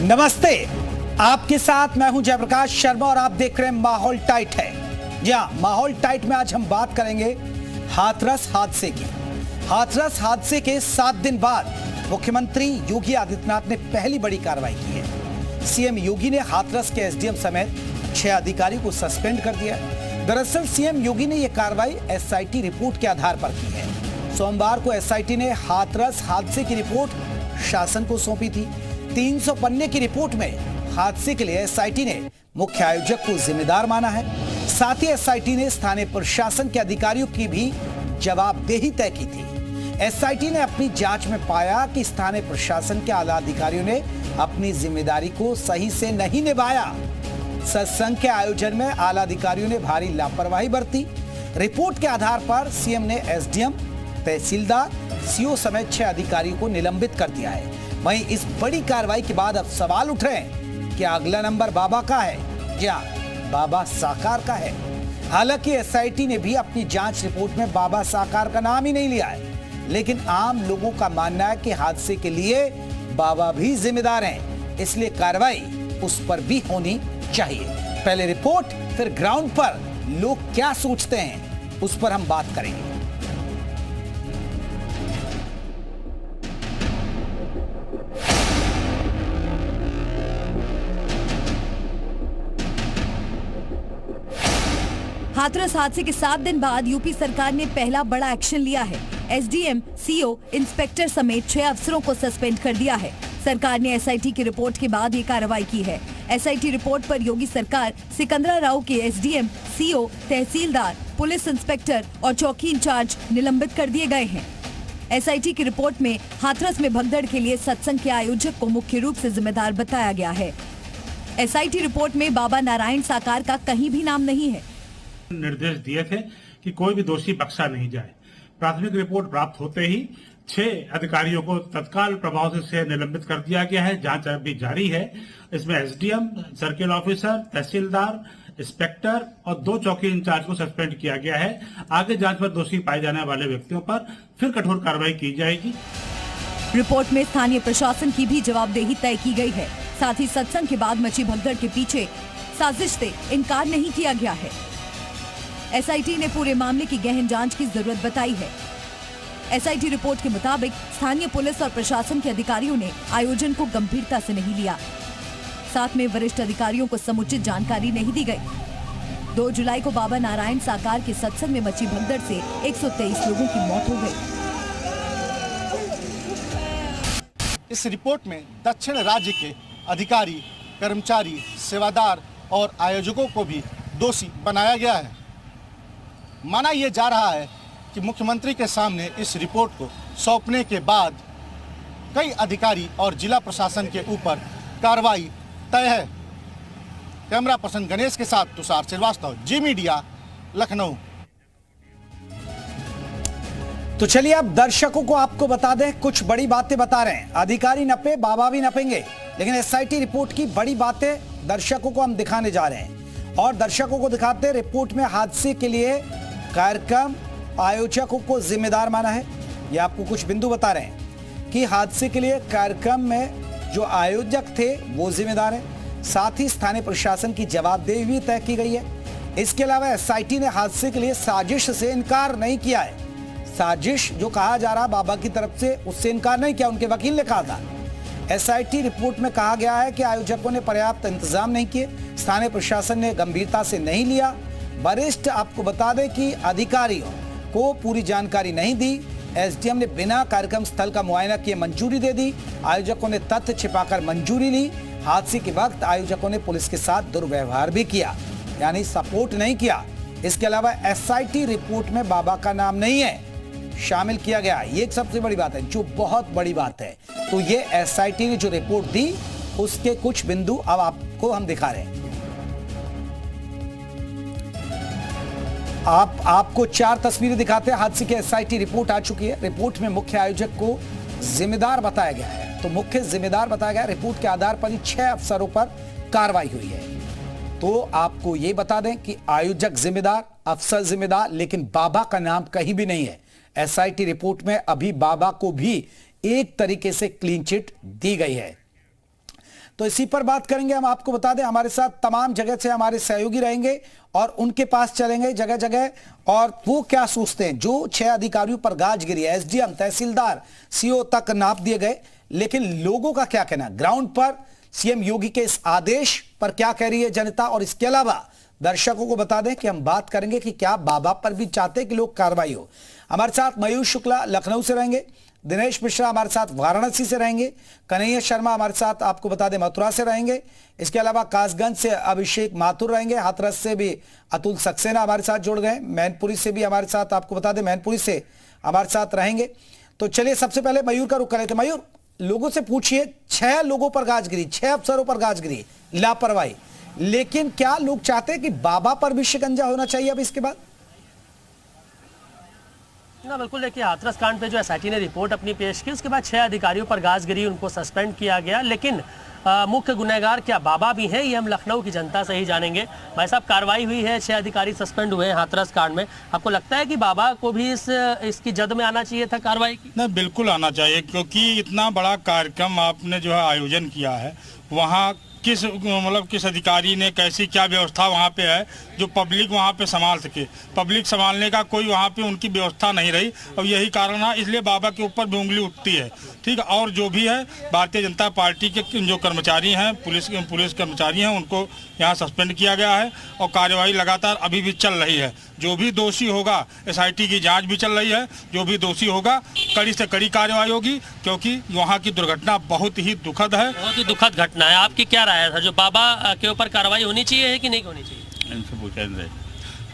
नमस्ते, आपके साथ मैं हूं जयप्रकाश शर्मा और आप देख रहे हैं माहौल टाइट है। जी हां, माहौल टाइट में आज हम बात करेंगे हाथरस हादसे की। हाथरस हादसे के 7 दिन बाद मुख्यमंत्री योगी आदित्यनाथ ने पहली बड़ी कार्रवाई की है। सीएम योगी ने हाथरस के एसडीएम समेत 6 अधिकारियों को सस्पेंड कर दिया है। दरअसल सीएम योगी ने यह कार्रवाई एसआईटी रिपोर्ट के आधार पर की है। सोमवार को एसआईटी ने हाथरस हादसे की रिपोर्ट शासन को सौंपी थी। 300 पन्ने की रिपोर्ट में हादसे के लिए एसआईटी ने मुख्य आयोजक को जिम्मेदार माना है। साथ ही एसआईटी ने स्थानीय प्रशासन के अधिकारियों की भी जवाबदेही तय की थी। एसआईटी ने अपनी जांच में पाया कि स्थानीय प्रशासन के आला अधिकारियों ने अपनी जिम्मेदारी को सही से नहीं निभाया। सत्संग के आयोजन में आला अधिकारियों ने भारी लापरवाही बरती। रिपोर्ट के आधार पर सीएम ने एसडीएम, तहसीलदार, सीओ समेत 6 अधिकारियों को निलंबित कर दिया है। वहीं इस बड़ी कार्रवाई के बाद अब सवाल उठ रहे हैं कि अगला नंबर बाबा का है या बाबा साकार का है। हालांकि एसआईटी ने भी अपनी जांच रिपोर्ट में बाबा साकार का नाम ही नहीं लिया है, लेकिन आम लोगों का मानना है कि हादसे के लिए बाबा भी जिम्मेदार हैं, इसलिए कार्रवाई उस पर भी होनी चाहिए। पहले रिपोर्ट, फिर ग्राउंड पर लोग क्या सोचते हैं उस पर हम बात करेंगे। हाथरस हादसे के 7 दिन बाद यूपी सरकार ने पहला बड़ा एक्शन लिया है। एसडीएम, सीओ, इंस्पेक्टर समेत 6 अफसरों को सस्पेंड कर दिया है। सरकार ने एसआईटी की रिपोर्ट के बाद ये कार्रवाई की है। एसआईटी रिपोर्ट पर योगी सरकार सिकंदराराव के एसडीएम, सीओ, तहसीलदार, पुलिस इंस्पेक्टर और चौकी इंचार्ज निलंबित कर दिए गए हैं। एसआईटी की रिपोर्ट में हाथरस में भगदड़ के लिए सत्संग के आयोजक को मुख्य रूप से जिम्मेदार बताया गया है। एसआईटी रिपोर्ट में बाबा नारायण साकार का कहीं भी नाम नहीं है। निर्देश दिए थे कि कोई भी दोषी बख्शा नहीं जाए। प्राथमिक रिपोर्ट प्राप्त होते ही 6 अधिकारियों को तत्काल प्रभाव से निलंबित कर दिया गया है। जांच अभी जारी है। इसमें एसडीएम, सर्किल ऑफिसर, तहसीलदार, इंस्पेक्टर और 2 चौकी इंचार्ज को सस्पेंड किया गया है। आगे जांच में दोषी पाए जाने वाले व्यक्तियों पर फिर कठोर कार्रवाई की जाएगी। रिपोर्ट में स्थानीय प्रशासन की भी जवाबदेही तय की गई है। साथ ही सत्संग के बाद मची भगदड़ के पीछे साजिश से इनकार नहीं किया गया है। एसआईटी ने पूरे मामले की गहन जांच की जरूरत बताई है। एसआईटी रिपोर्ट के मुताबिक स्थानीय पुलिस और प्रशासन के अधिकारियों ने आयोजन को गंभीरता से नहीं लिया। साथ में वरिष्ठ अधिकारियों को समुचित जानकारी नहीं दी गई। 2 जुलाई को बाबा नारायण साकार के सत्संग में मची भगदड़ से 123 लोगों की मौत हो गई। इस रिपोर्ट में दक्षिण राज्य के अधिकारी, कर्मचारी, सेवादार और आयोजकों को भी दोषी बनाया गया है। माना यह जा रहा है कि मुख्यमंत्री के सामने इस रिपोर्ट को सौंपने के बाद कई अधिकारी और जिला प्रशासन के ऊपर कार्रवाई तय है। कैमरा पर्सन गणेश के साथ तुषार श्रीवास्तव, जी मीडिया, लखनऊ। तो चलिए अब दर्शकों को आपको बता दें, कुछ बड़ी बातें बता रहे हैं। अधिकारी नपे, बाबा भी नपेंगे, लेकिन एसआईटी रिपोर्ट की बड़ी बातें दर्शकों को हम दिखाने जा रहे हैं। और दर्शकों को दिखाते हैं, रिपोर्ट में हादसे के लिए कार्यक्रम आयोजकों को जिम्मेदार माना है। यह आपको कुछ बिंदु बता रहे हैं कि हादसे के लिए कार्यक्रम में जो आयोजक थे वो जिम्मेदार है। साथ ही स्थानीय प्रशासन की जवाबदेही भी तय की गई है। इसके अलावा एसआईटी ने हादसे के लिए साजिश से इनकार नहीं किया है। साजिश जो कहा जा रहा बाबा की तरफ से, उससे इनकार नहीं किया, उनके वकील ने कहा था। एसआईटी रिपोर्ट में कहा गया है कि आयोजकों ने पर्याप्त इंतजाम नहीं किए, स्थानीय प्रशासन ने गंभीरता से नहीं लिया। वरिष्ठ आपको बता दें कि अधिकारियों को पूरी जानकारी नहीं दी। एसडीएम ने बिना कार्यक्रम स्थल का मुआयना किए मंजूरी दे दी। आयोजकों ने तथ्य छिपाकर मंजूरी ली। हादसे के वक्त आयोजकों ने पुलिस के साथ दुर्व्यवहार भी किया, यानी सपोर्ट नहीं किया। इसके अलावा एसआईटी रिपोर्ट में बाबा का नाम नहीं है शामिल किया गया। ये एक सबसे बड़ी बात है, जो बहुत बड़ी बात है। तो ये एसआईटी ने जो रिपोर्ट दी उसके कुछ बिंदु अब आपको हम दिखा रहे हैं। आपको 4 तस्वीरें दिखाते हैं। हादसे की एसआईटी रिपोर्ट आ चुकी है। रिपोर्ट में मुख्य आयोजक को जिम्मेदार बताया गया है। तो मुख्य जिम्मेदार बताया गया। रिपोर्ट के आधार पर ही 6 अफसरों पर कार्रवाई हुई है। तो आपको ये बता दें कि आयोजक जिम्मेदार, अफसर जिम्मेदार, लेकिन बाबा का नाम कहीं भी नहीं है। एसआईटी रिपोर्ट में अभी बाबा को भी एक तरीके से क्लीन चिट दी गई है। तो इसी पर बात करेंगे हम। आपको बता दें हमारे साथ तमाम जगह से हमारे सहयोगी रहेंगे और उनके पास चलेंगे जगह जगह, और वो क्या सोचते हैं। जो 6 अधिकारियों पर गाज गिरी है, एसडीएम, तहसीलदार, सीओ तक नाप दिए गए, लेकिन लोगों का क्या कहना, ग्राउंड पर सीएम योगी के इस आदेश पर क्या कह रही है जनता। और इसके अलावा दर्शकों को बता दें कि हम बात करेंगे कि क्या बाबा पर भी चाहते हैं कि लोग कार्रवाई हो। हमारे साथ मयूर शुक्ला लखनऊ से रहेंगे, दिनेश मिश्रा हमारे साथ वाराणसी से रहेंगे, कन्हैया शर्मा हमारे साथ आपको बता दें मथुरा से रहेंगे। इसके अलावा कासगंज से अभिषेक माथुर रहेंगे, हाथरस से भी अतुल सक्सेना हमारे साथ जुड़ गए, मैनपुरी से भी हमारे साथ आपको बता दें मैनपुरी से हमारे साथ रहेंगे। तो चलिए सबसे पहले मयूर का रुख कर लेते। मयूर, लोगों से पूछिए, 6 लोगों पर गाज गिरी, 6 अफसरों पर गाज गिरी, लापरवाही, लेकिन क्या लोग चाहते हैं कि बाबा पर भी शिकंजा होना चाहिए अब इसके बाद? ना बिल्कुल, देखिए हाथरस कांड पे जो एसआईटी ने रिपोर्ट अपनी पेश की, उसके बाद 6 अधिकारियों पर गाज गिरी, उनको सस्पेंड किया गया। लेकिन मुख्य गुनहगार क्या बाबा भी हैं, ये हम लखनऊ की जनता से ही जानेंगे। भाई साहब, कार्रवाई हुई है, 6 अधिकारी सस्पेंड हुए हैं हाथरस कांड में। आपको लगता है कि बाबा को भी इसकी जद में आना चाहिए था कार्रवाई की? नहीं, बिल्कुल आना चाहिए, क्योंकि इतना बड़ा कार्यक्रम आपने जो है आयोजन किया है, वहाँ किस अधिकारी ने कैसी क्या व्यवस्था वहाँ पे है जो पब्लिक वहाँ पे संभाल सके। पब्लिक संभालने का कोई वहाँ पे उनकी व्यवस्था नहीं रही, और यही कारण है, इसलिए बाबा के ऊपर भी उंगली उठती है। ठीक है, और जो भी है भारतीय जनता पार्टी के जो कर्मचारी हैं, पुलिस कर्मचारी हैं, उनको यहाँ सस्पेंड किया गया है और कार्यवाही लगातार अभी भी चल रही है। जो भी दोषी होगा, एसआईटी की जांच भी चल रही है, जो भी दोषी होगा कड़ी से कड़ी कार्रवाई होगी, क्योंकि वहाँ की दुर्घटना बहुत ही दुखद है। बहुत ही दुखद घटना है। आपकी क्या राय है, जो बाबा के ऊपर कार्रवाई होनी चाहिए कि नहीं होनी चाहिए? इनसे पूछा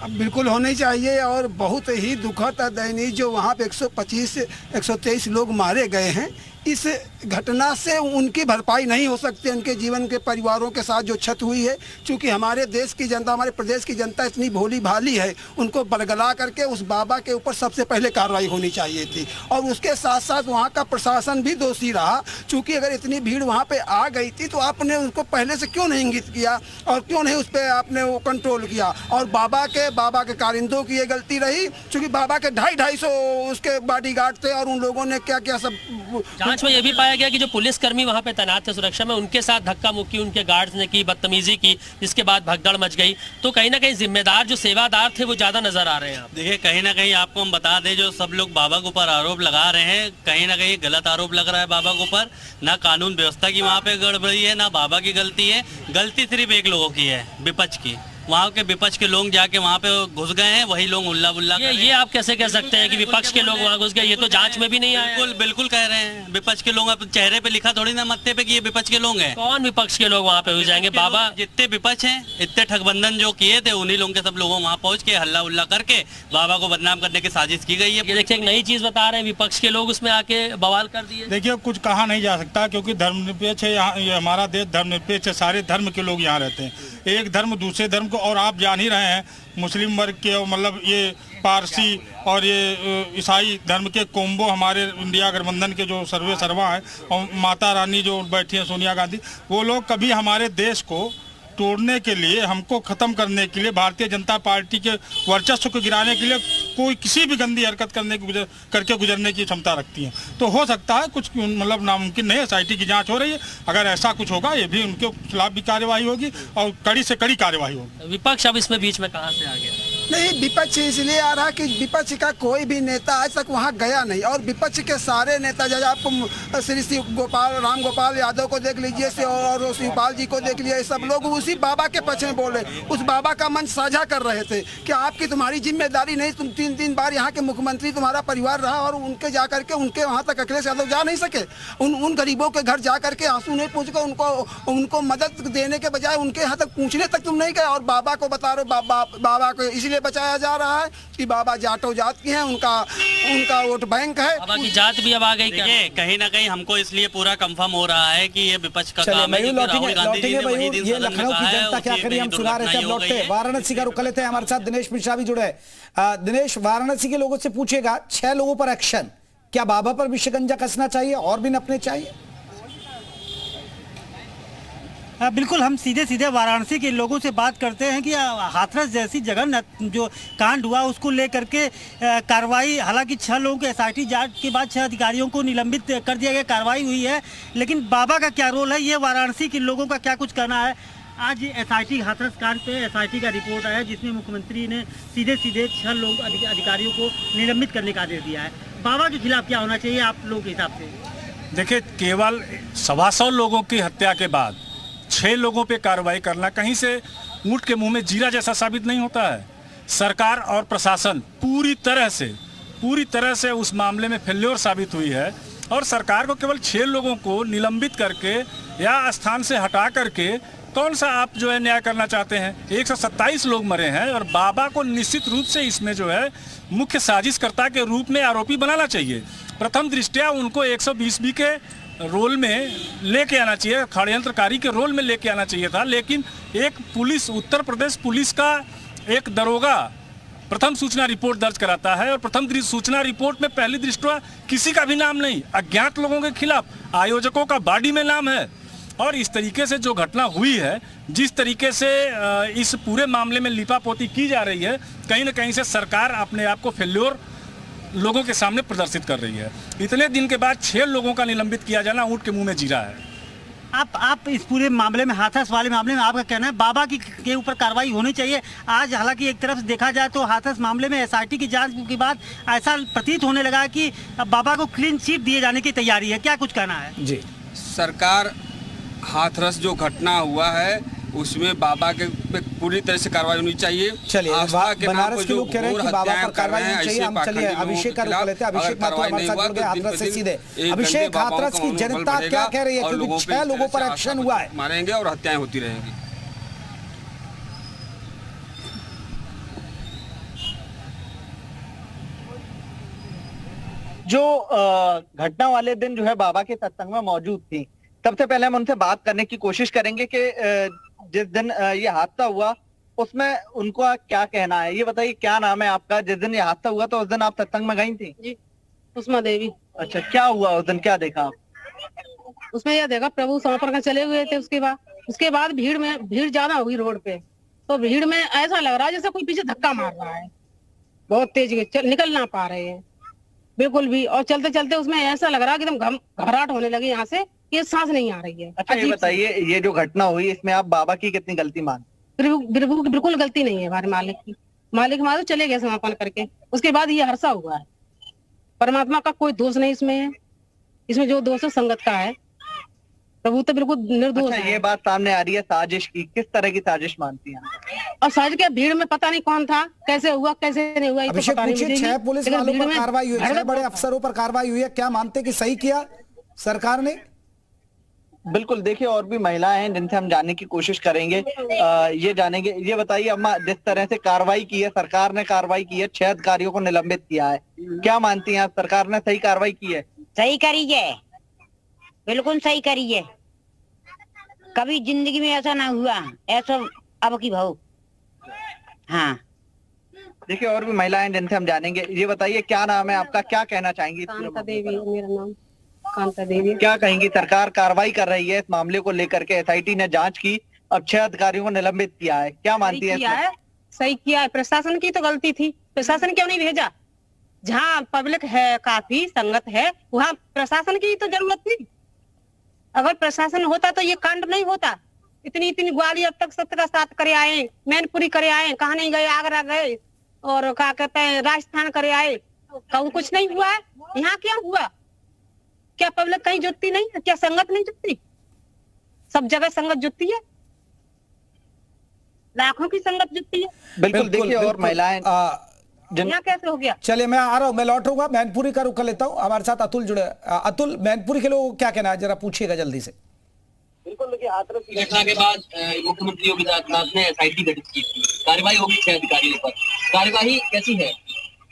अब बिल्कुल होनी चाहिए, और बहुत ही दुखद और दयनीय जो वहाँ पे 123 लोग मारे गए हैं, इस घटना से उनकी भरपाई नहीं हो सकती। उनके जीवन के परिवारों के साथ जो क्षति हुई है, क्योंकि हमारे देश की जनता, हमारे प्रदेश की जनता इतनी भोली भाली है, उनको बरगला करके उस बाबा के ऊपर सबसे पहले कार्रवाई होनी चाहिए थी। और उसके साथ साथ वहाँ का प्रशासन भी दोषी रहा, क्योंकि अगर इतनी भीड़ वहाँ पे आ गई थी तो आपने उनको पहले से क्यों नहीं इंगित किया और क्यों नहीं उस पर आपने वो कंट्रोल किया। और बाबा के कारिंदों की ये गलती रही, क्योंकि बाबा के 250 उसके बॉडीगार्ड थे, और उन लोगों ने क्या क्या सब। जांच में यह भी पाया गया कि जो पुलिसकर्मी वहां पे तैनात थे सुरक्षा में, उनके साथ धक्का मुक्की उनके गार्ड्स ने की, बदतमीजी की, जिसके बाद भगदड़ मच गई। तो कहीं ना कहीं जिम्मेदार जो सेवादार थे वो ज्यादा नजर आ रहे हैं। देखिए, कहीं ना कहीं आपको हम बता दें, जो सब लोग बाबा के ऊपर आरोप लगा रहे हैं, कहीं ना कहीं गलत आरोप लग रहा है बाबा के ऊपर। ना कानून व्यवस्था की वहाँ पे गड़बड़ी है, ना बाबा की गलती है। गलती सिर्फ एक लोगों की है, विपक्ष की। वहाँ के विपक्ष के लोग जाके वहाँ पे घुस गए हैं, वही लोग उल्ला बुल्ला। ये आप कैसे कह सकते हैं कि विपक्ष के लोग वहाँ घुस गए? ये तो जांच में भी नहीं आया। बिल्कुल कह रहे हैं विपक्ष के लोग। अब चेहरे पे लिखा थोड़ी ना मत्थे पे कि ये विपक्ष के लोग हैं। कौन विपक्ष के लोग वहाँ पे घुस जाएंगे? बाबा जितने विपक्ष हैं, इतने ठगबंधन जो किए थे, उन्हीं लोगों के सब लोगों वहाँ पहुँच के हल्ला उल्ला करके बाबा को बदनाम करने की साजिश की गई है। ये देखिए, एक नई चीज बता रहे हैं, विपक्ष के लोग उसमें आके बवाल कर दिए। देखिए, कुछ कहा नहीं जा सकता, क्योंकि धर्मनिरपेक्ष है यहाँ, ये हमारा देश धर्मनिरपेक्ष है। सारे धर्म के लोग यहाँ रहते हैं, एक धर्म दूसरे धर्म को। और आप जान ही रहे हैं, मुस्लिम वर्ग के, मतलब ये पारसी और ये ईसाई धर्म के कोम्बो हमारे इंडिया गठबंधन के जो सर्वे सर्वा है, और माता रानी जो बैठी है सोनिया गांधी, वो लोग कभी हमारे देश को तोड़ने के लिए, हमको खत्म करने के लिए, भारतीय जनता पार्टी के वर्चस्व को गिराने के लिए कोई किसी भी गंदी हरकत करके गुजरने की क्षमता रखती हैं। तो हो सकता है कुछ, मतलब नामुमकिन नहीं है। एसआईटी की जांच हो रही है, अगर ऐसा कुछ होगा ये भी उनके खिलाफ भी कार्यवाही होगी, और कड़ी से कड़ी कार्यवाही होगी। विपक्ष अब इसमें बीच में कहाँ से आ गया? नहीं, विपक्ष इसलिए आ रहा कि विपक्ष का कोई भी नेता आज तक वहाँ गया नहीं, और विपक्ष के सारे नेता, जैसे आप श्री राम गोपाल यादव को देख लीजिए, और शिवपाल जी को देख लीजिए, सब लोग उसी बाबा के पक्ष में बोले, उस बाबा का मंच साझा कर रहे थे कि आपकी तुम्हारी जिम्मेदारी नहीं, तुम 3 बार यहाँ के मुख्यमंत्री तुम्हारा परिवार रहा, और उनके जा करके उनके वहाँ तक अखिलेश यादव जा नहीं सके। उन गरीबों के घर जा करके आंसू नहीं पूछ कर उनको मदद देने के बजाय उनके यहाँ तक पूछने तक तुम नहीं गए, और बाबा को बता रहे बाबा को इसलिए बचाया जा रहा है कि बाबा जाटो जात की हैं, उनका वोट बैंक है। बाबा की जात भी अब आ गई क्या? कहीं ना कहीं हमको इसलिए पूरा कंफर्म हो रहा है कि ये विपक्ष का काम है, क्योंकि राहुल गांधी जी ने वही दिन सदन में कहा है। जनता क्या करी, हम सुना रहे थे। अब लौटते वाराणसी का रुख लेते हैं, हमारे साथ दिनेश मिश्रा भी जुड़े हैं। दिनेश, वाराणसी के लोगों से पूछेगा, 6 लोगों पर एक्शन, क्या बाबा पर भी शिकंजा कसना चाहिए और भी नपने चाहिए? बिल्कुल, हम सीधे सीधे वाराणसी के लोगों से बात करते हैं कि हाथरस जैसी जगह जो कांड हुआ उसको लेकर के कार्रवाई, हालांकि 6 लोगों के SIT जांच के बाद 6 अधिकारियों को निलंबित कर दिया गया, कार्रवाई हुई है, लेकिन बाबा का क्या रोल है, ये वाराणसी के लोगों का क्या कुछ कहना है। आज SIT हाथरस कांड पे SIT का रिपोर्ट आया जिसमें मुख्यमंत्री ने सीधे सीधे 6 लोग अधिकारियों को निलंबित करने का आदेश दिया है। बाबा के खिलाफ क्या होना चाहिए आप लोगों के हिसाब से? देखिए, केवल 125 लोगों की हत्या के बाद 6 लोगों पे कार्रवाई करना कहीं से ऊंट के मुंह में जीरा जैसा साबित नहीं होता है। सरकार और प्रशासन पूरी तरह से उस मामले में फेल्योर साबित हुई है और सरकार को केवल 6 लोगों को निलंबित करके या स्थान से हटा करके कौन सा आप जो है न्याय करना चाहते हैं। 127 लोग मरे हैं और बाबा को निश्चित रूप से इसमें जो है मुख्य साजिशकर्ता के रूप में आरोपी बनाना चाहिए। प्रथम दृष्टया उनको 120B के रोल में लेके आना चाहिए, षड्यंत्रकारी के रोल में लेके आना चाहिए था, लेकिन एक पुलिस, उत्तर प्रदेश पुलिस का एक दरोगा प्रथम सूचना रिपोर्ट दर्ज कराता है और प्रथम सूचना रिपोर्ट में पहली दृष्टया किसी का भी नाम नहीं, अज्ञात लोगों के खिलाफ आयोजकों का बॉडी में नाम है। और इस तरीके से जो घटना हुई है, जिस तरीके से इस पूरे मामले में लिपापोती की जा रही है, कहीं ना कहीं से सरकार अपने आप को फेल्योर लोगों के सामने प्रदर्शित कर रही है। इतने दिन के बाद 6 लोगों का निलंबित किया जाना ऊंट के मुंह में जीरा है। आप इस पूरे मामले में, हाथरस वाले मामले में आपका कहना है बाबा के ऊपर कार्रवाई होनी चाहिए। आज हालांकि एक तरफ से देखा जाए तो हाथरस मामले में SIT की जांच के बाद ऐसा प्रतीत होने लगा है कि अब बाबा को क्लीन चिट दिए जाने की तैयारी है, क्या कुछ कहना है? जी, सरकार हाथरस जो घटना हुआ है उसमें बाबा के पूरी तरह से कार्रवाई होनी चाहिए। चलिए, बनारस के लोग कह रहे हैं कि बाबा पर कार्रवाई होनी चाहिए। हम चलिए अभिषेक का रुख लेते हैं। अभिषेक माथुर हमारे साथ जुड़ गए हाथरस से सीधे। अभिषेक, हाथरस की जनता क्या कह रही है, क्योंकि 6 लोगों पर एक्शन हुआ है, मारेंगे और हत्याएं होती रहेंगी। जो घटना वाले दिन जो है बाबा के सत्संग में मौजूद थी, सबसे पहले हम उनसे बात करने की कोशिश करेंगे कि जिस दिन ये हादसा हुआ उसमें उनका क्या कहना है। ये बताइए, क्या नाम है आपका? जिस दिन ये हादसा हुआ तो उस दिन आप सत्संग में गई थी? जी, उस्मा देवी। अच्छा, क्या हुआ उस दिन, क्या देखा आप? उसमें यह देखा प्रभु समर्पण कर चले हुए थे। उसके बाद भीड़ ज्यादा हुई रोड पे, तो भीड़ में ऐसा लग रहा है जैसे कोई पीछे धक्का मार रहा है, बहुत तेज निकल ना पा रहे हैं बिल्कुल भी, और चलते चलते उसमें ऐसा लग रहा है कि एकदम घबराहट होने लगी, यहाँ से ये सांस नहीं आ रही है। अच्छा, ये बताइए, ये जो घटना हुई इसमें आप बाबा की कितनी गलती मानते? बिल्कुल गलती नहीं है हमारे मालिक की। मालिक हमारे चले गए समापन करके, उसके बाद ये हादसा हुआ है। परमात्मा का कोई दोष नहीं इसमें है, इसमें जो दोष है संगत का है। प्रभु तो बिल्कुल निर्दोष है। ये बात सामने आ रही है साजिश की, किस तरह की साजिश मानती हैं? और साजिश के भीड़ में पता नहीं कौन था, कैसे हुआ कैसे नहीं हुआ, अभिषेक पूछिए, 6 पुलिस वालों पर कार्रवाई हुई, 6 बड़े अफसरों पर कार्रवाई हुई है, क्या मानते कि सही किया सरकार ने? बिल्कुल, देखिए और भी महिलाएं हैं जिनसे हम जानने की कोशिश करेंगे, ये जानेंगे। ये बताइए अम्मा, जिस तरह से कार्रवाई की है, सरकार ने कार्रवाई की है, 6 अधिकारियों को निलंबित किया है, क्या मानती हैं आप, सरकार ने सही कार्रवाई की है? सही करी है, बिल्कुल सही करी है। कभी जिंदगी में ऐसा ना हुआ, ऐसा अब की भाव। हाँ, देखिए और भी महिलाएं जिनसे हम जानेंगे। ये बताइए, क्या नाम है आपका, क्या कहना चाहेंगी? कांता देवी मेरा नाम। कांता देवी। क्या कहेंगी, सरकार कार्रवाई कर रही है इस मामले को लेकर के, SIT ने जांच की, अब 6 अधिकारियों को निलंबित किया है, क्या मानती है? सही किया है, प्रशासन की तो गलती थी, प्रशासन क्यों नहीं भेजा? जहाँ पब्लिक है, काफी संगत है, वहाँ प्रशासन की तो जरूरत थी। अगर प्रशासन होता तो ये कांड नहीं होता। इतनी ग्वाली अब तक 7 का 7 करे आए, मैनपुरी करे आए, कहाँ नहीं गए, आगरा गए और क्या कहते हैं राजस्थान करे आए, कहूँ कुछ नहीं हुआ है। यहाँ क्या हुआ? क्या पब्लिक कहीं जुटती नहीं है? क्या संगत नहीं जुटती? सब जगह संगत जुटती है, लाखों की संगत जुटती है। बिल्कुल, देखिए और महिलाएं यहाँ कैसे हो गया? चलिए, मैं आ रहा हूँ, मैं लौट रहूंगा, मैनपुरी का रुख लेता हूँ। हमारे साथ अतुल जुड़े। अतुल, मैनपुरी के लोगों को क्या कहना है, जरा पूछिएगा जल्दी से। बिल्कुल, देखिए हाथरस की घटना के बाद मुख्यमंत्री योगी आदित्यनाथ ने SIT गठित की, कार्रवाई होगी 6 अधिकारियों पर, कार्यवाही कैसी है?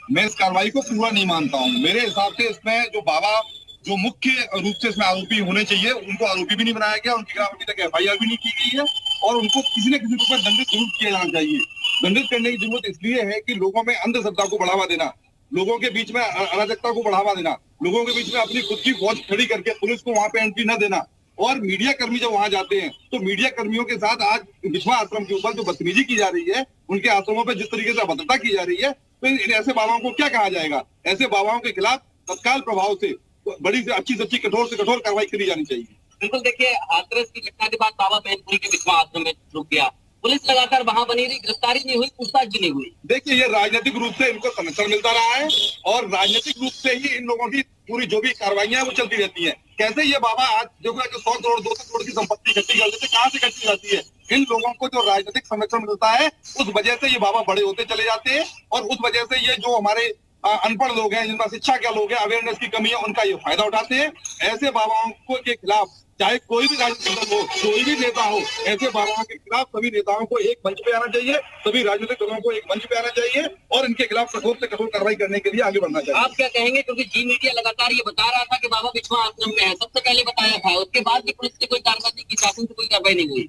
मैं इस कार्रवाई को पूरा नहीं मानता हूँ। मेरे हिसाब से इसमें जो बाबा जो मुख्य रूप से इसमें आरोपी होने चाहिए, उनको आरोपी भी नहीं बनाया गया, उनके खिलाफ अभी तक FIR भी नहीं की गई है और उनको किसी न किसी रूप में दंडित जरूर किया जाना चाहिए। दंडित करने की जरूरत इसलिए है कि लोगों में अंधश्रद्धा को बढ़ावा देना, लोगों के बीच में अराजकता को बढ़ावा देना, लोगों के बीच में अपनी खुद की फौज खड़ी करके पुलिस को वहां पे एंट्री न देना, और मीडिया कर्मी जब वहां जाते हैं तो मीडिया कर्मियों के साथ आज बिछवा आश्रम के ऊपर जो बदतमीजी की जा रही है, उनके आश्रमों पर जिस तरीके से अभद्रता की जा रही है, तो इन ऐसे बाबाओं को क्या कहा जाएगा? ऐसे बाबाओं के खिलाफ तत्काल प्रभाव से बड़ी से अच्छी कठोर कार्रवाई करी जानी चाहिए। बिल्कुल, देखिए हाथरस की घटना के बाद बाबा मैनपुरी के बिछवा आश्रम में रुक गया, पुलिस लगातार वहां बनी रही, गिरफ्तारी नहीं हुई, पूछताछ भी नहीं हुई। देखिए ये राजनीतिक रूप से इनको संरक्षण मिलता रहा है और राजनीतिक रूप से ही इन लोगों की पूरी जो भी कार्रवाइयां हैं वो चलती रहती हैं। कैसे ये बाबा आज देखो 100 करोड़ 200 करोड़ की संपत्ति इकट्ठी कर लेते, कहाँ से इकट्ठी जाती है? इन लोगों को जो राजनीतिक संरक्षण मिलता है उस वजह से ये बाबा बड़े होते चले जाते हैं और उस वजह से ये जो हमारे अनपढ़ लोग हैं, जिनका शिक्षा के लोग हैं, अवेयरनेस की कमी है, उनका ये फायदा उठाते हैं। ऐसे बाबाओं के खिलाफ चाहे कोई भी राजनीतिक दल हो, कोई भी नेता हो, ऐसे बाबाओं के खिलाफ सभी नेताओं को एक मंच पे आना चाहिए, सभी राजनीतिक दलों को एक मंच पे आना चाहिए और इनके खिलाफ कठोर से कठोर कार्रवाई करने के लिए आगे बढ़ना चाहिए। आप क्या कहेंगे, क्योंकि जी मीडिया लगातार ये बता रहा था कि बाबा बिछवा आश्रम में है, सबसे पहले बताया था, उसके बाद भी पुलिस ने कोई कार्रवाई नहीं की, शासन से कोई कार्रवाई नहीं हुई?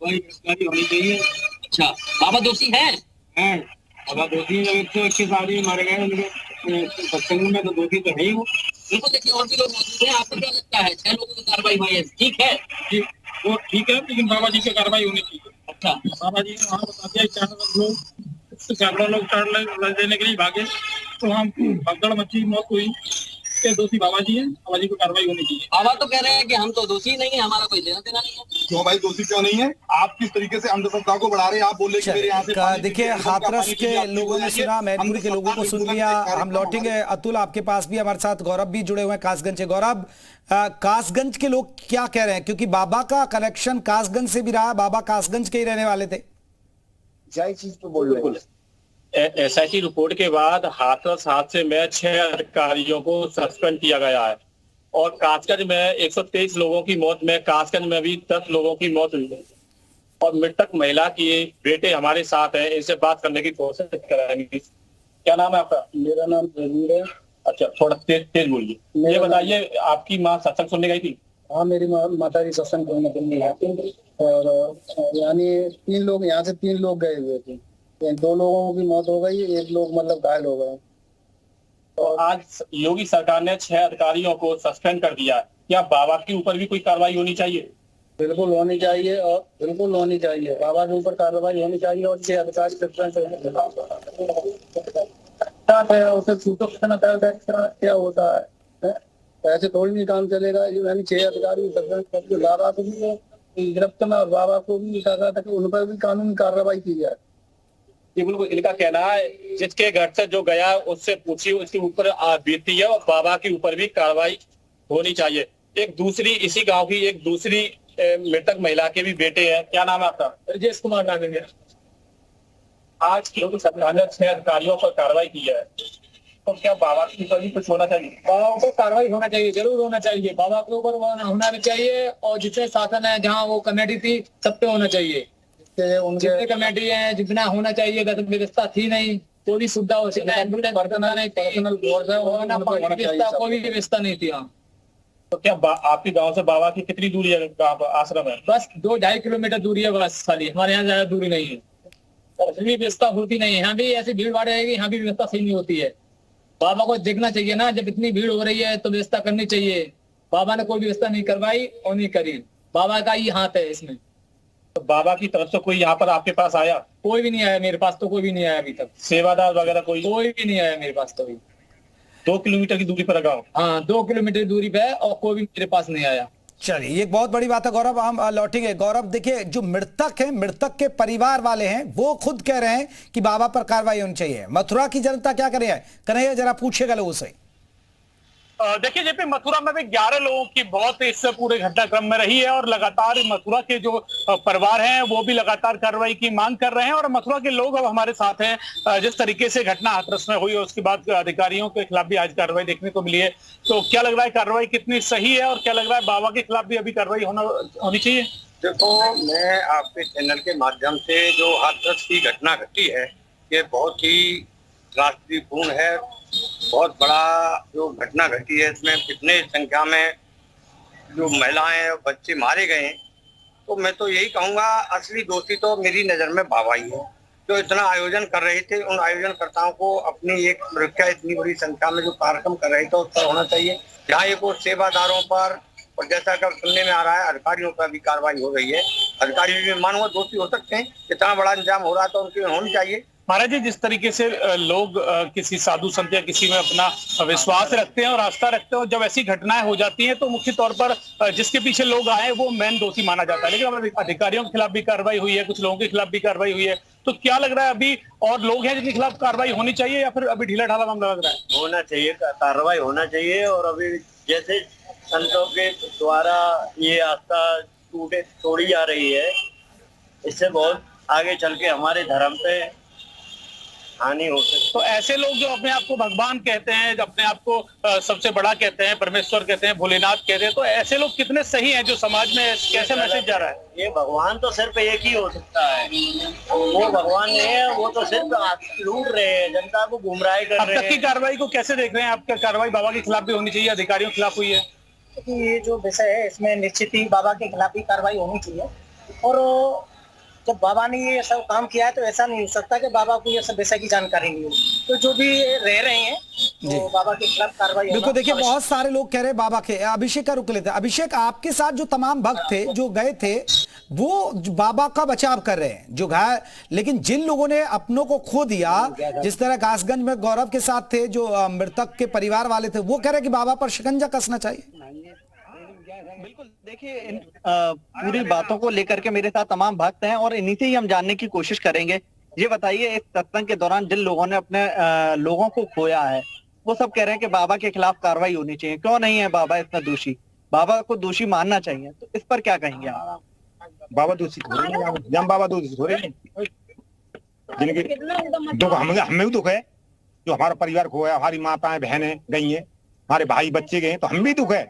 कोई गिरफ्तारी होनी चाहिए। अच्छा, बाबा दोषी है? बाबा दोषी है, 121 आदमी मारे गए उनके सत्संग में, तो दोषी तो है ही वो। बिल्कुल, देखिए और भी लोग मौजूद हैं, आपको क्या लगता है? 6 लोगों की कार्रवाई हुई है, ठीक है? वो ठीक है, लेकिन बाबा जी की कार्रवाई होनी चाहिए। अच्छा, बाबा जी ने वहाँ बता दिया 4 लोग चार्ज देने के लिए भागे, तो वहाँ भगदड़ मची, मौत हुई। दोषी बाबा जी हैं, बाबा जी को कार्रवाई होनी चाहिए। बाबा तो कह रहे हैं कि हम तो दोषी नहीं है, हमारा कोई लेना देना नहीं है। क्यों भाई दोषी क्यों नहीं है? आप किस तरीके से अंधश्रद्धा को बढ़ा रहे हैं? आप बोल रहे कि मेरे यहाँ से देखिए हाथरस के लोगों ने सुना, मैनपुरी के लोगों को सुन लिया। हम लौटेंगे अतुल, आपके पास भी हमारे साथ गौरव भी जुड़े हुए हैं कासगंज से। गौरव, कासगंज के लोग क्या कह रहे हैं, क्योंकि बाबा का कनेक्शन कासगंज से भी रहा, बाबा कासगंज के ही रहने वाले थे। चीज तो बोल रहे हैं। एसआईटी रिपोर्ट के बाद हाथरस हादसे में 6 अधिकारियों को सस्पेंड किया गया है और कासगंज में 123 लोगों की मौत में कासगंज में भी 10 लोगों की मौत हुई है और मृतक महिला की बेटे हमारे साथ हैं, इनसे बात करने की कोशिश करेंगे। क्या नाम है आपका? मेरा नाम जरूर है। अच्छा, थोड़ा तेज बोलिए। ये बताइए, आपकी माँ सत्संग सुनने गई थी? हाँ, मेरी माता जी सत्संग सुनने गई थी और यानी 3 लोग यहाँ से 3 लोग गए हुए थे, 2 लोगों की मौत हो गई, 1 लोग मतलब घायल हो गए। और आज योगी सरकार ने 6 अधिकारियों को सस्पेंड कर दिया है, क्या बाबा के ऊपर भी कोई कार्रवाई होनी चाहिए? बिल्कुल होनी चाहिए और बिल्कुल होनी चाहिए, बाबा के ऊपर कार्रवाई होनी चाहिए और 6 अधिकारी सस्पेंड उसे सूचना क्या होता है, ऐसे थोड़ी नहीं काम चलेगा। यानी 6 अधिकारी सस्पेंड करके बाबा को भी गिरफ्त में और बाबा को भी कहा था कि उन पर भी कानूनी कार्रवाई की जाए। ये बिल्कुल इनका कहना है, जिसके घर से जो गया उससे पूछिए, उसके ऊपर बीती है और बाबा के ऊपर भी कार्रवाई होनी चाहिए। एक दूसरी इसी गांव की एक दूसरी मृतक महिला के भी बेटे हैं, क्या नाम है आपका? राजेश कुमार नाम है। आज योगी सरकार ने 6 अधिकारियों पर कार्रवाई की है, तो क्या बाबा के ऊपर भी कुछ होना चाहिए? बाबा को कार्रवाई होना चाहिए, जरूर होना चाहिए, बाबा के ऊपर होना भी चाहिए और जितने शासन है, जहाँ वो कमेटी थी सब पे होना चाहिए। जितने कमेटी है, जितना होना चाहिए, व्यवस्था थी नहीं, कोई भी सुविधा हो सकता है, कोई भी व्यवस्था नहीं थी। हाँ, तो क्या आपके गांव से बाबा की कितनी दूरी है? आश्रम है बस 2-2.5 किलोमीटर दूरी है, बस खाली। हमारे यहाँ ज्यादा दूरी नहीं है, भी व्यवस्था होती नहीं है। यहाँ भी ऐसी भीड़ भाड़ रहेगी, यहाँ भी व्यवस्था सही नहीं होती है। बाबा को देखना चाहिए ना, जब इतनी भीड़ हो रही है तो व्यवस्था करनी चाहिए। बाबा ने कोई व्यवस्था नहीं करवाई और नहीं करी, बाबा का ही हाथ है इसमें। तो बाबा की तरफ से कोई यहाँ पर आपके पास आया? कोई भी नहीं आया मेरे पास, तो कोई भी नहीं आया अभी तक। सेवादार वगैरह कोई भी नहीं आया मेरे पास। तो 2 किलोमीटर की दूरी पर गाँव? हाँ, 2 किलोमीटर दूरी पे और कोई भी मेरे पास नहीं आया। चलिए, ये बहुत बड़ी बात है गौरव, हम लौटेंगे। गौरव, देखिए जो मृतक है, मृतक के परिवार वाले हैं, वो खुद कह रहे हैं कि बाबा पर कार्रवाई होनी चाहिए। मथुरा की जनता क्या कर रही है? कन्हैया जरा पूछेगा लोगों से। देखिए जेपी, मथुरा में भी 11 लोगों की मौत इस पूरे घटनाक्रम में रही है और लगातार मथुरा के जो परिवार हैं वो भी लगातार कार्रवाई की मांग कर रहे हैं और मथुरा के लोग अब हमारे साथ हैं। जिस तरीके से घटना हाथरस में हुई उसके बाद अधिकारियों के खिलाफ भी आज कार्रवाई देखने को मिली है, तो क्या लग रहा है कार्रवाई कितनी सही है और क्या लग रहा है बाबा के खिलाफ भी अभी कार्रवाई होनी चाहिए? देखो, मैं आपके चैनल के माध्यम से जो हाथरस की घटना घटी है, ये बहुत ही त्रासदीपूर्ण है। बहुत बड़ा जो घटना घटी है, इसमें कितने संख्या में जो महिलाएं और बच्चे मारे गए हैं, तो मैं तो यही कहूँगा असली दोषी तो मेरी नज़र में बाबा ही है। जो इतना आयोजन कर रहे थे, उन आयोजनकर्ताओं को अपनी एक सुरक्षा इतनी बड़ी संख्या में जो कार्यक्रम कर रहे थे उस पर होना चाहिए। जहाँ एक और सेवादारों पर और जैसा कि सुनने में आ रहा है अधिकारियों पर भी कार्रवाई हो रही है। अधिकारी भी मानव दोषी हो सकते हैं, इतना बड़ा इंतजाम हो रहा तो उनकी होनी चाहिए। महाराज जी, जिस तरीके से लोग किसी साधु संत या किसी में अपना विश्वास रखते हैं और आस्था रखते हैं, और जब ऐसी घटनाएं हो जाती हैं तो मुख्य तौर पर जिसके पीछे लोग आए वो मेन दोषी माना जाता है, लेकिन अब अधिकारियों के खिलाफ भी कार्रवाई हुई है, कुछ लोगों के खिलाफ भी कार्रवाई हुई है, तो क्या लग रहा है अभी और लोग हैं जिनके खिलाफ कार्रवाई होनी चाहिए या फिर अभी ढीला ढाला मामला लग रहा है? होना चाहिए, कार्रवाई होना चाहिए। और अभी जैसे संतों के द्वारा ये आस्था तोड़ी जा रही है, इससे बहुत आगे चल के हमारे धर्म पे हानि हो सकती है। तो ऐसे लोग जो अपने आप को भगवान कहते हैं, अपने आप को सबसे बड़ा कहते हैं, परमेश्वर कहते हैं, भोलेनाथ कहते हैं, तो ऐसे लोग कितने सही हैं जो समाज में कैसे मैसेज जा रहा है? ये भगवान तो सिर्फ एक ही हो सकता है, वो भगवान नहीं है, वो तो सिर्फ लूट रहे हैं, जनता को गुमराह कर रहे हैं। अब तक की कार्रवाई को कैसे देख रहे हैं? आपका कार्रवाई बाबा के खिलाफ भी होनी चाहिए, अधिकारियों के खिलाफ हुई है? ये जो विषय है इसमें निश्चित ही बाबा के खिलाफ भी कार्रवाई होनी चाहिए, और जब बाबा ने ये सब काम किया है तो ऐसा नहीं हो सकता कि बाबा को ये सब विषय की जानकारी नहीं हो। तो जो भी रह रहे हैं तो बाबा के खिलाफ कार्रवाई बिल्कुल। देखिए, बहुत सारे लोग कह रहे हैं बाबा के। अभिषेक का रुक लेते हैं। अभिषेक, आपके साथ जो तमाम भक्त थे जो गए थे वो बाबा का बचाव कर रहे हैं जो घायल, लेकिन जिन लोगों ने अपनों को खो दिया, जिस तरह कासगंज में गौरव के साथ थे जो मृतक के परिवार वाले थे, वो कह रहे हैं कि बाबा पर शिकंजा कसना चाहिए। बिल्कुल, देखिए इन पूरी बातों को लेकर के मेरे साथ तमाम भक्त हैं और इन्हीं से ही हम जानने की कोशिश करेंगे। ये बताइए, इस सत्संग के दौरान जिन लोगों ने अपने लोगों को खोया है, वो सब कह रहे हैं कि बाबा के खिलाफ कार्रवाई होनी चाहिए। क्यों नहीं है बाबा इतना दोषी? बाबा को दोषी मानना चाहिए, तो इस पर क्या कहेंगे आप? बाबा दोषी जब बाबा दोषी हो रहे हैं, जिनके दुख हमें भी दुख है, जो हमारा परिवार खोया, हमारी माताएं बहनें गई हैं, हमारे भाई बच्चे गए, तो हम भी दुख है।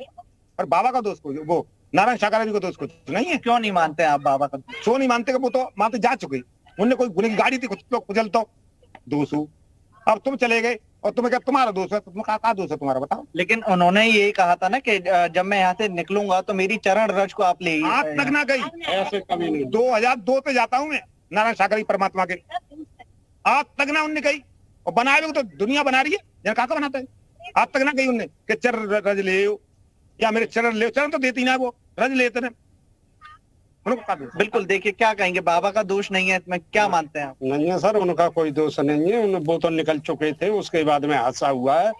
पर बाबा का दोष को, वो नारायण शाकाराजी का दोष कुछ नहीं है। क्यों नहीं मानते आप बाबा का? क्यों नहीं मानते? वो तो मानते जा चुके, उनने कोई गुने की गाड़ी थी, कुछ लोग कुचल तो दोष हो। अब तुम चले गए और तुम्हें क्या तुम्हारा दोष है? तुम कहा दोष है तुम्हारा, बताओ। लेकिन उन्होंने ये कहा था ना कि जब मैं यहाँ से निकलूंगा तो मेरी चरण रज को आप ले आज तक ना गई, ऐसे कभी नहीं। 2002 पे जाता हूँ मैं नारायण शाकाराजी परमात्मा के, आज तक ना उनने कही। और बनाए तो दुनिया बना रही है, यहाँ कहा बनाता है, आज तक ना कही उनने कि चरण रज ले या मेरे चरण ले। चरण तो देती ना, वो रज लेते ना। बिल्कुल। देखिए, क्या कहेंगे, बाबा का दोष नहीं है इसमें, क्या मानते हैं आप? नहीं है सर, उनका कोई दोष नहीं है। वो तो निकल चुके थे, उसके बाद में हादसा हुआ है।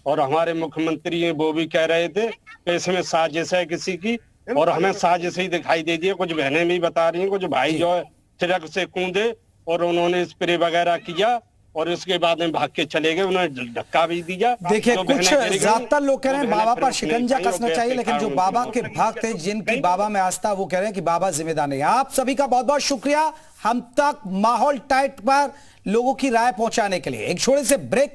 और हमारे मुख्यमंत्री हैं, वो भी कह रहे थे कि इसमें साजिश है किसी की, और हमें साजिश ही दिखाई दे दी है। कुछ बहनें भी बता रही हैं, कुछ भाई जो है ट्रक से कूदे और उन्होंने स्प्रे वगैरह किया और इसके बाद में भाग के चले गए, उन्होंने धक्का भी दिया। देखिए, कुछ ज्यादातर लोग कह रहे हैं बाबा पर शिकंजा कसना चाहिए, लेकिन जो बाबा के भक्त हैं, जिनकी बाबा में आस्था, वो कह रहे हैं कि बाबा जिम्मेदार नहीं। आप सभी का बहुत बहुत शुक्रिया हम तक माहौल टाइट पर लोगों की राय पहुंचाने के लिए। एक छोटे से ब्रेक